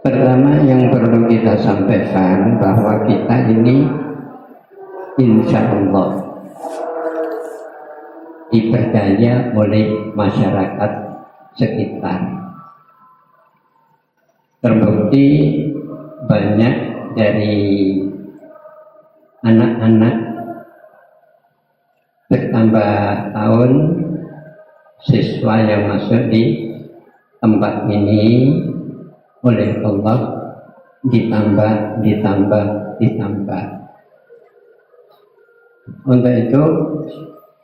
Pertama yang perlu kita sampaikan bahwa kita ini insya Allah dipercaya oleh masyarakat sekitar. Terbukti banyak dari anak-anak bertambah tahun siswa yang masuk di tempat ini oleh Allah ditambah. Untuk itu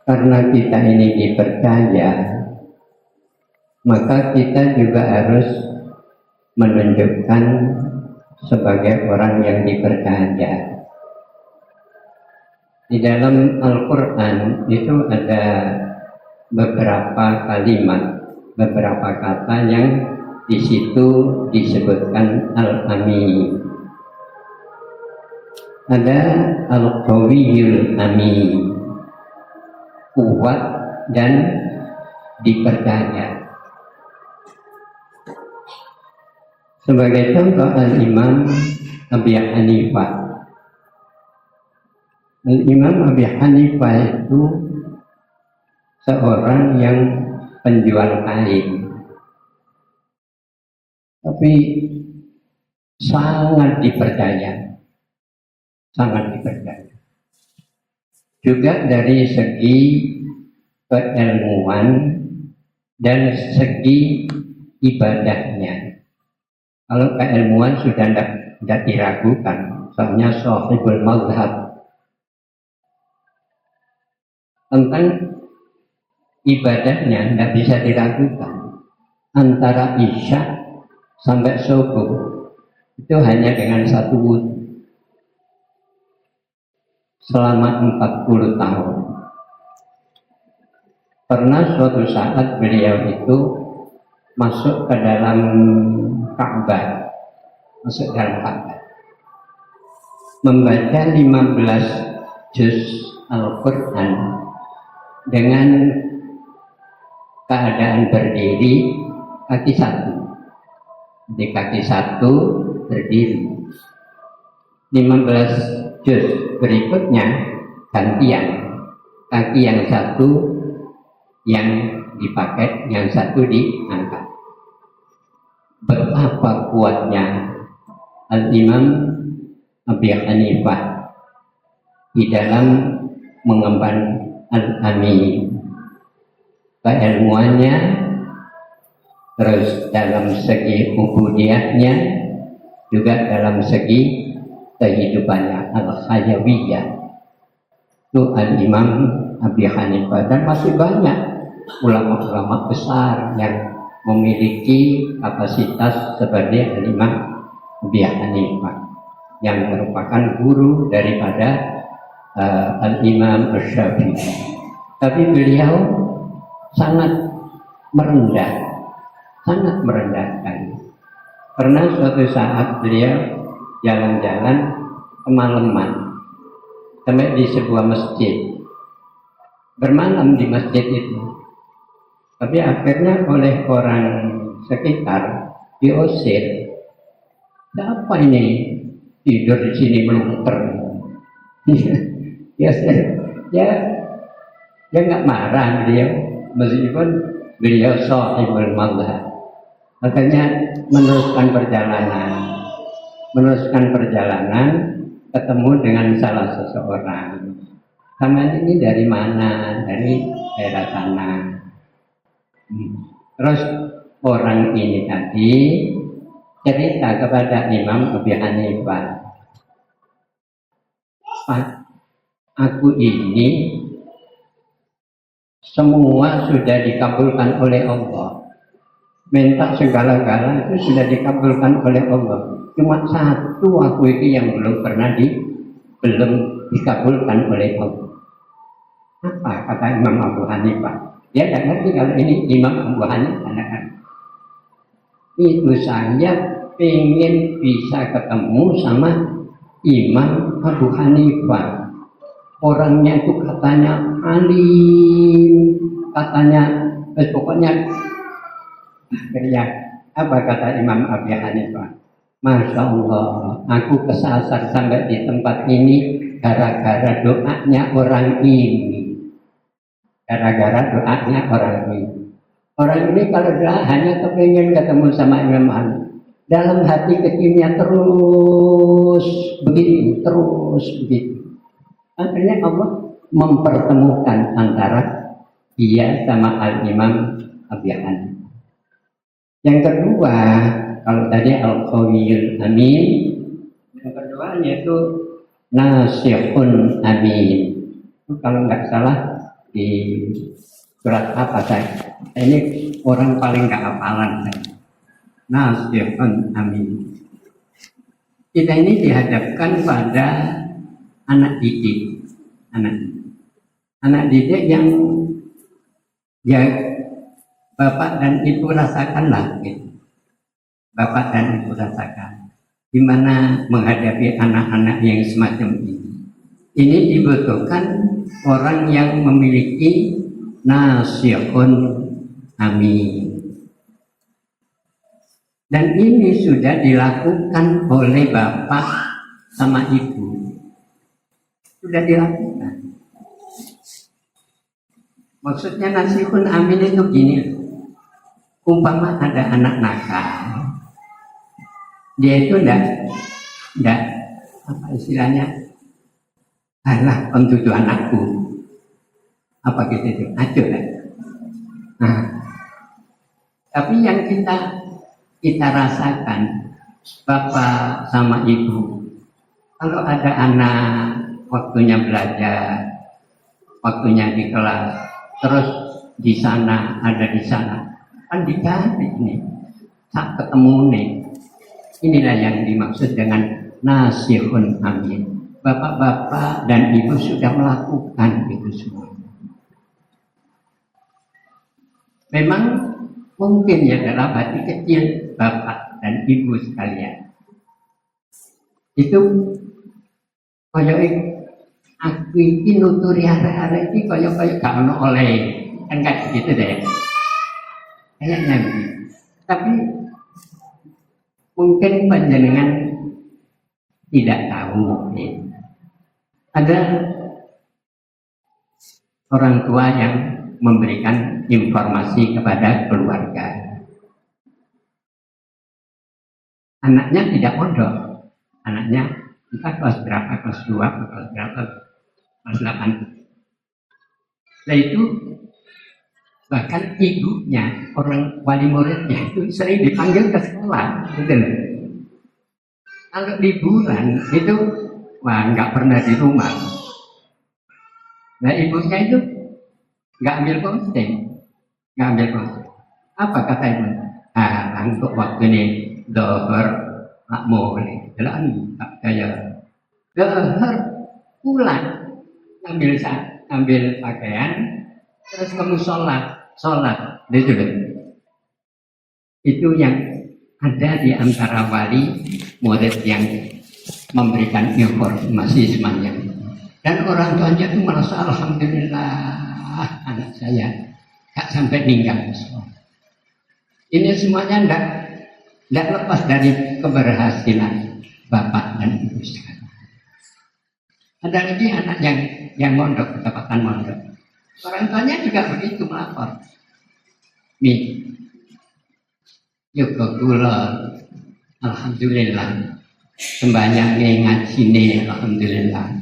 karena kita ini dipercaya, maka kita juga harus menunjukkan sebagai orang yang dipercaya. Di dalam Al-Quran itu ada beberapa kalimat, beberapa kata yang di situ disebutkan Al-Amin. Ada Al-Qawiyul Amin, kuat dan dipercaya. Sebagai contoh Al-Imam Abi Hanifah. Al-Imam Abi Hanifah itu seorang yang penjual kain, tapi sangat dipercaya. Juga dari segi keilmuan dan segi ibadahnya. Kalau keilmuan sudah tidak diragukan, soalnya sahibul mazhab. Tentang ibadahnya tidak bisa diragukan. Antara isya sampai subuh itu hanya dengan satu wudhu selama 40 tahun. Pernah suatu saat beliau itu masuk ke dalam Ka'bah, membaca 15 juz Al-Quran dengan keadaan berdiri kaki satu. Di kaki satu berdiri. 15 juz berikutnya gantian. Kaki yang satu yang dipakai, yang satu diangkat. Betapa kuatnya Al-Imam Abi Hanifah di dalam mengemban Al-Amin. Keilmuannya, terus dalam segi ubudiyahnya, juga dalam segi kehidupannya al-hayawiyah. Itu Al-Imam Abi Hanifah, dan masih banyak ulama-ulama besar yang memiliki kapasitas seperti Al-Imam Abi Hanifah yang merupakan guru daripada Al-Imam Asy-Syafi'i. Tapi beliau sangat merendahkan. Pernah suatu saat beliau jalan-jalan kemalaman sampai di sebuah masjid, bermalam di masjid itu. Tapi akhirnya oleh orang sekitar diusir. Apa ini tidur di sini melungker? Ya nggak marah beliau, meskipun beliau sahibul mazhab. Makanya meneruskan perjalanan ketemu dengan salah seseorang. Kamu ini dari mana? Dari daerah sana. Terus orang ini tadi cerita kepada Imam Abi Hanifah, Pak, aku ini semua sudah dikabulkan oleh Allah. Minta segala-gala itu sudah dikabulkan oleh Allah. Cuma satu aku itu yang belum dikabulkan oleh Allah. Apa kata Imam Abu Hanifah? Dia tidak ngerti kalau ini Imam Abu Hanifah. Itu saya ingin bisa ketemu sama Imam Abu Hanifah. Orangnya itu katanya alim, katanya pokoknya. Akhirnya apa kata Imam Abi Hanifah? Masya Allah, aku kesasar sampai di tempat ini gara-gara doanya orang ini. Gara-gara doanya orang ini. Orang ini kalau doa hanya kepingin ketemu sama Imam Ali. Dalam hati kecilnya terus begitu, terus begitu. Akhirnya Allah mempertemukan antara dia sama Al-Imam Abi Hanifah. Yang kedua, kalau tadi Al-Qawiyul Amin, yang kedua yaitu Nasihun Amin. Itu kalau nggak salah di surat apa saya? Ini orang paling nggak hafalan saya. Nasihun Amin. Kita ini dihadapkan pada anak didik, anak didik yang ya bapak dan ibu rasakanlah gitu. Bapak dan ibu rasakan gimana menghadapi anak-anak yang semacam ini. Ini dibutuhkan orang yang memiliki nasihun amin. Dan ini sudah dilakukan oleh bapak sama ibu. Sudah dilakukan. Maksudnya nasihun amin itu gini. Umpama ada anak nakal, dia itu enggak apa istilahnya, alah pentuju anakku, apa gitu itu, acuh lah. Nah, tapi yang kita rasakan, bapak sama ibu, kalau ada anak waktunya belajar, waktunya di kelas, terus di sana ada di sana. Kan dicari nih, tak ketemu nih. Inilah yang dimaksud dengan nasihun amin. Bapak-bapak dan ibu sudah melakukan itu semua. Memang mungkin ya dalam hati kecil bapak dan ibu sekalian itu koyok aku ini nuturi hari-hari ini koyok gak ono oleh kan kayak gitu deh. Kayaknya begitu. Tapi mungkin panjenengan tidak tahu mungkin. Ada orang tua yang memberikan informasi kepada keluarga. Anaknya tidak mondok. Anaknya entah kelas berapa, kelas 2, kelas berapa, kelas 8. Setelah itu bahkan ibunya, orang wali muridnya itu sering dipanggil ke sekolah, gitu loh. Kalau liburan itu, wah nggak pernah di rumah. Nah ibunya itu nggak ambil posting. Apa kata ibu? Untuk waktu ini dohor makmur, jalan tak kaya. Dohor pulang, ambil pakaian, terus kamu sholat, itu loh. Itu yang ada di antara wali murid yang memberikan informasi semuanya. Dan orang tuanya itu merasa alhamdulillah anak saya gak sampai meninggal. Ini semuanya tidak lepas dari keberhasilan bapak dan ibu sekalian. Ada lagi anak yang mondok, ketepatan mondok. Orang tuanya juga begitu melapor. Mi, yuk kula, alhamdulillah, sembanyak ngaji nih, alhamdulillah.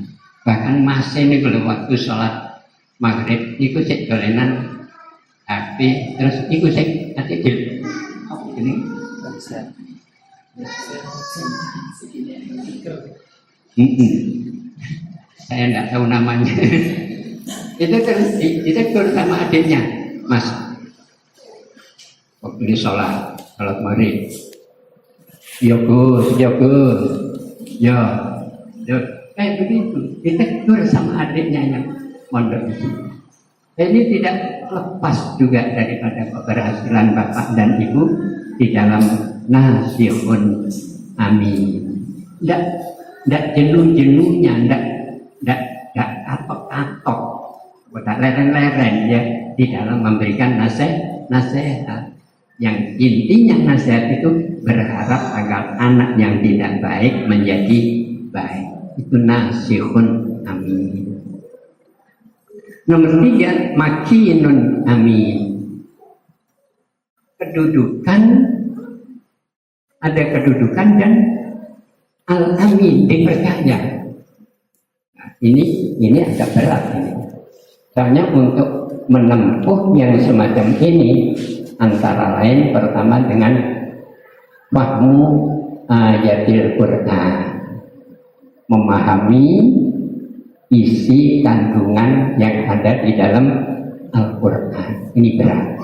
Bahkan masih nih kalau waktu sholat maghrib, ikut cek dolenan, tapi terus ikut cek nanti apa ini? Saya tidak tahu namanya. Itu terus ditegur sama adiknya, Mas. Waktu ini sholat maghrib. Ya Gus. Kayak begitu. Ditegur sama adiknya yang mondok itu. Ini tidak lepas juga daripada keberhasilan bapak dan ibu di dalam nasihun amin. Tidak jenuh-jenuhnya, tidak katok, tidak leren-leren ya di dalam memberikan nasihat. Yang intinya nasihat itu berharap agar anak yang tidak baik menjadi baik. Itu nasihun amin. Nomor 3, makinun amin. Kedudukan, ada kedudukan dan al-amin, dipercaya. Nah, ini agak berat ini. Soalnya untuk menempuh yang semacam ini, antara lain pertama dengan fahmu ayatil Quran, memahami isi kandungan yang ada di dalam Al-Quran. Ini berat.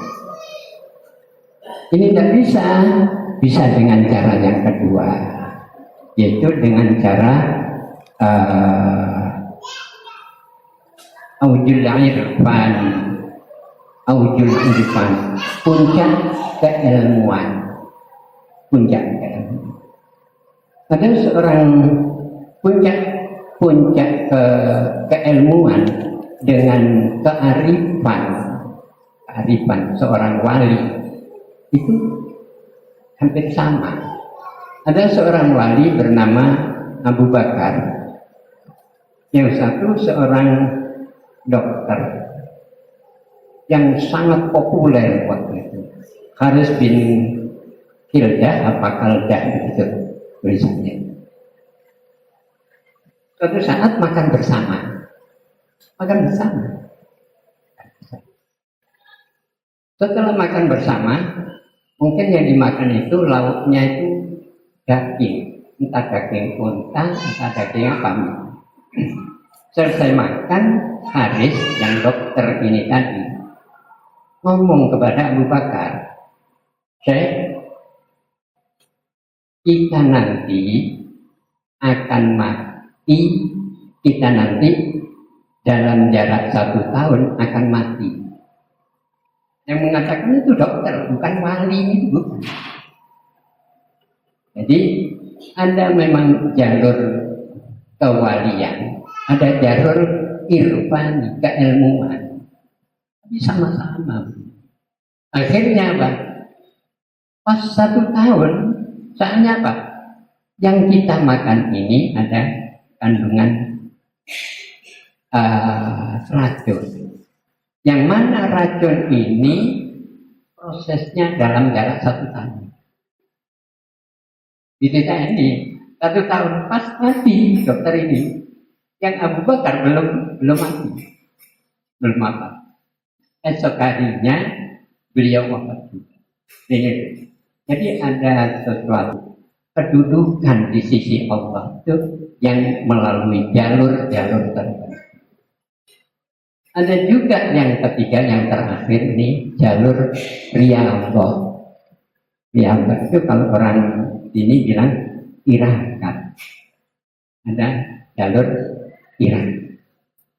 Ini tidak bisa dengan cara yang kedua, yaitu dengan cara aujul irfan, puncak keilmuan. Ada seorang puncak keilmuan dengan kearifan seorang wali itu hampir sama. Ada seorang wali bernama Abu Bakar, yang satu seorang dokter yang sangat populer waktu itu, Haris bin Kildah apa Kaldah itu tulisannya. Suatu saat makan bersama. Setelah makan bersama, mungkin yang dimakan itu lauknya itu daging, entah daging unta, entah daging apa. Selesai makan, Haris yang dokter ini tadi ngomong kepada Abu Bakar, Syekh, kita nanti akan mati, kita nanti dalam jarak 1 tahun akan mati. Yang mengatakan itu dokter, bukan wali itu, bukan. Jadi ada memang jalur kewalian, ada jalur irfan, keilmuan, tapi sama-sama. Akhirnya apa? Pas 1 tahun, soalnya apa? Yang kita makan ini ada kandungan racun. Yang mana racun ini prosesnya dalam jarak 1 tahun. Di desa ini 1 tahun pas mati dokter ini. Yang Abu Bakar belum mati, belum apa. Esok harinya beliau wafat juga. Jadi ada sesuatu kedudukan di sisi Allah itu yang melalui jalur-jalur tertentu. Ada juga yang ketiga, yang terakhir ini jalur riyadhah. Riyadhah itu kalau orang ini bilang tirakat. Ada jalur tirakat.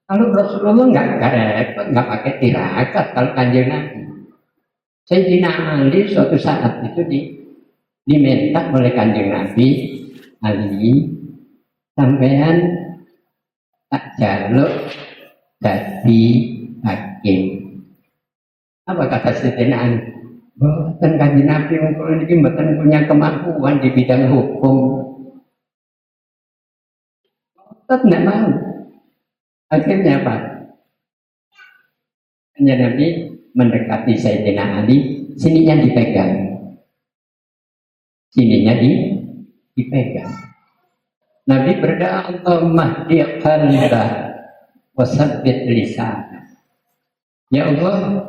Kalau Rasulullah nggak pakai tirakat kalau Kanjeng Nabi. Sayyidina Ali suatu saat itu diminta oleh Kanjeng Nabi, Ali, sampean tak jaluk jadi hakim. Apa kata Sayyidina Ali? Boten Kanjeng Nabi mungkin ini mboten punya kemampuan di bidang hukum. Tetap tidak mau. Akhirnya apa? Kanjeng Nabi mendekati Sayyidina Ali, sininya dipegang. Sininya dipegang. Nabi berdoa, Allahumma hdi qalbah wasabbit lisan. Ya Allah,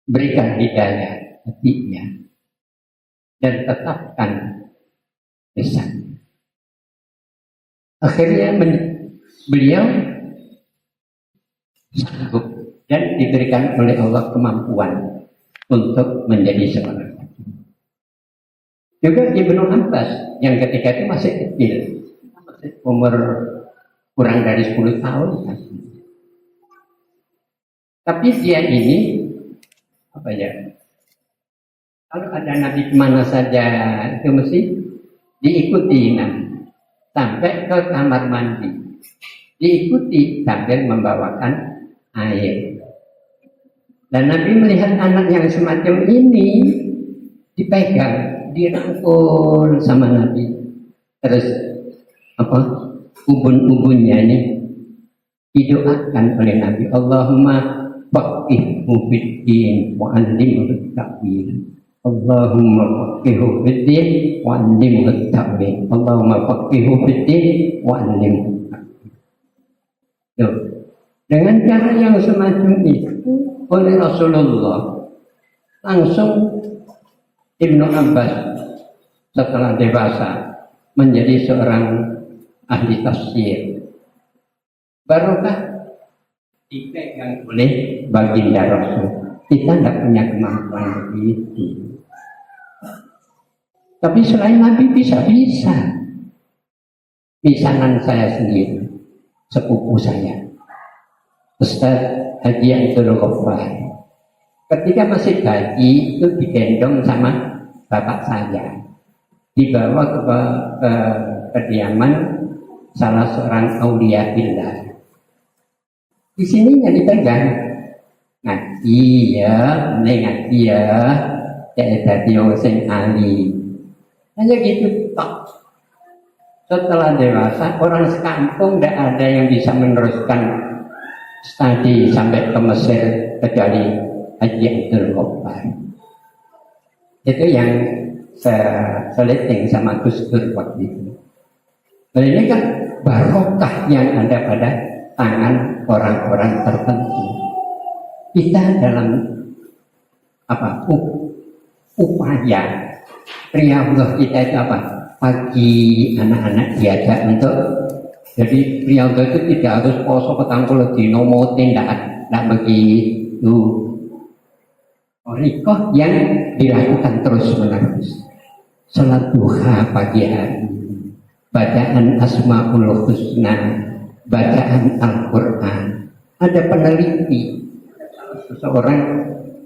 berikan hidayah hatinya dan tetapkan lisan. Akhirnya beliau sanggup dan diberikan oleh Allah kemampuan untuk menjadi seorang hakim. Juga Ibnu Abbas yang ketika itu masih kecil, masih umur kurang dari 10 tahun. Tapi dia ini apa ya? Kalau ada nabi kemana saja itu mesti diikuti sampai ke kamar mandi, diikuti sambil membawakan air. Dan Nabi melihat anak yang semacam ini dipegang, dirangkul sama Nabi. Terus ubun-ubunnya ini didoakan oleh Nabi, Allahumma faqihhu fid-din wa 'allimhu at-ta'wil. Allahumma faqihhu fid-din wa 'allimhu at-ta'wil. Allahumma faqihhu fid-din wa 'allimhu at-ta'wil. Dengan cara yang semacam itu oleh Rasulullah, langsung Ibnu Abbas setelah dewasa menjadi seorang ahli tafsir. Barokah dipegang oleh baginda Rasul. Kita tidak punya kemampuan begitu. Tapi selain Nabi bisa-bisa. Misalnya saya sendiri, sepupu saya, Ustaz Haji Abdul Ghaffar, ketika masih bayi itu digendong sama bapak saya, dibawa ke kediaman salah seorang aulia billah. Di sini yang dipegang ngaji ya, ngaji ya, jadi orang sing ali. Hanya gitu tok. Setelah dewasa, orang sekampung tidak ada yang bisa meneruskan studi sampai ke Mesir kecuali Haji Abdul Ghaffar. Itu yang seleting sama Gus Dur waktu itu. Nah, ini kan barokah yang ada pada tangan orang-orang tertentu. Kita dalam upaya riyadhah kita itu apa? Pagi anak-anak diajak untuk, jadi riyadhah itu tidak harus poso petangkul dino motin, tidak begitu. Rikoh yang dilakukan terus menerus. Salat duha pagi hari, bacaan Asmaul Husna, bacaan Al-Quran. Ada peneliti, seseorang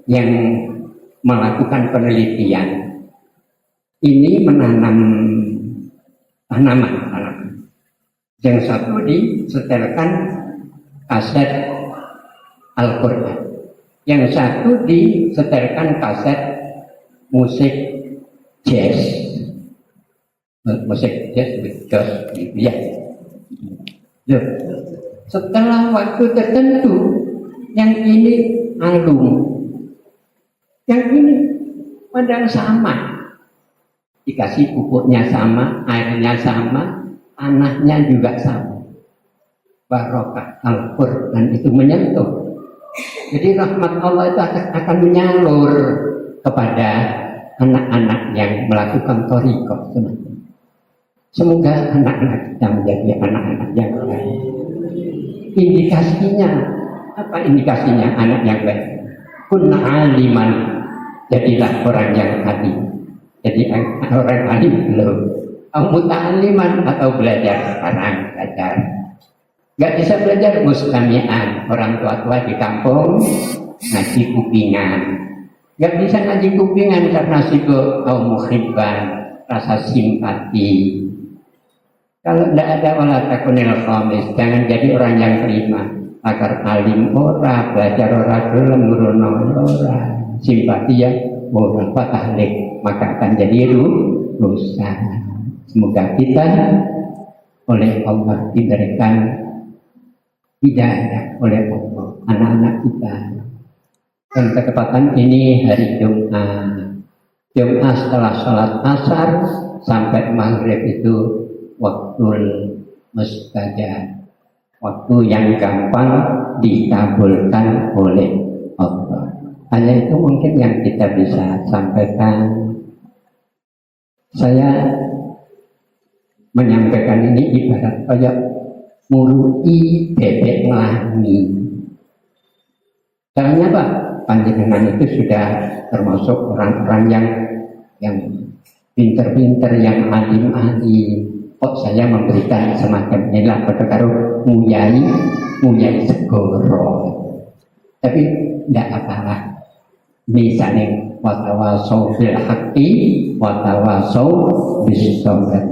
yang melakukan penelitian ini, menanam tanaman. Yang satu disetelkan kaset Al-Quran, yang satu disetelkan kaset musik jazz, ya. Setelah waktu tertentu, yang ini alum, yang ini padahal sama, dikasih pupuknya sama, airnya sama, tanahnya juga sama. Barokah Al-Quran itu menyentuh. Jadi rahmat Allah itu akan menyalur kepada anak-anak yang melakukan thariqah. Semoga anak-anak kita menjadi anak-anak yang baik. Indikasinya apa? Indikasinya anak yang baik. Kun aliman, jadilah orang yang alim. Jadi orang alim belum. Muta'aliman atau belajar sekarang, belajar. Gak bisa belajar mustami'an, orang tua-tua di kampung ngaji kupingan. Gak bisa ngaji kupingan karena sibuk atau muhibban, rasa simpati. Kalau tidak ada wala takunil khamis, jangan jadi orang yang terima. Agar alim ora, belajar ora, gelem ngurono ora, simpati ya ora, fatahlik, maka akan jadi rusak. Semoga kita oleh Allah diberikan hidayah oleh Allah, anak-anak kita. Dan ketepatan ini hari Jumat. Jumat setelah sholat asar sampai maghrib itu waktu mustajab, waktu yang gampang dikabulkan oleh Allah. Hanya itu mungkin yang kita bisa sampaikan. Saya menyampaikan ini ibarat kayak murui bebek langit. Caranya apa? Panjenengan itu sudah termasuk orang-orang yang pinter-pinter, yang alim-alim. Kok saya memberikan semacam inilah pada karo muyai segoro. Tapi tidak apalah. Misalnya watawasau bil haqqi watawasau bis sabr.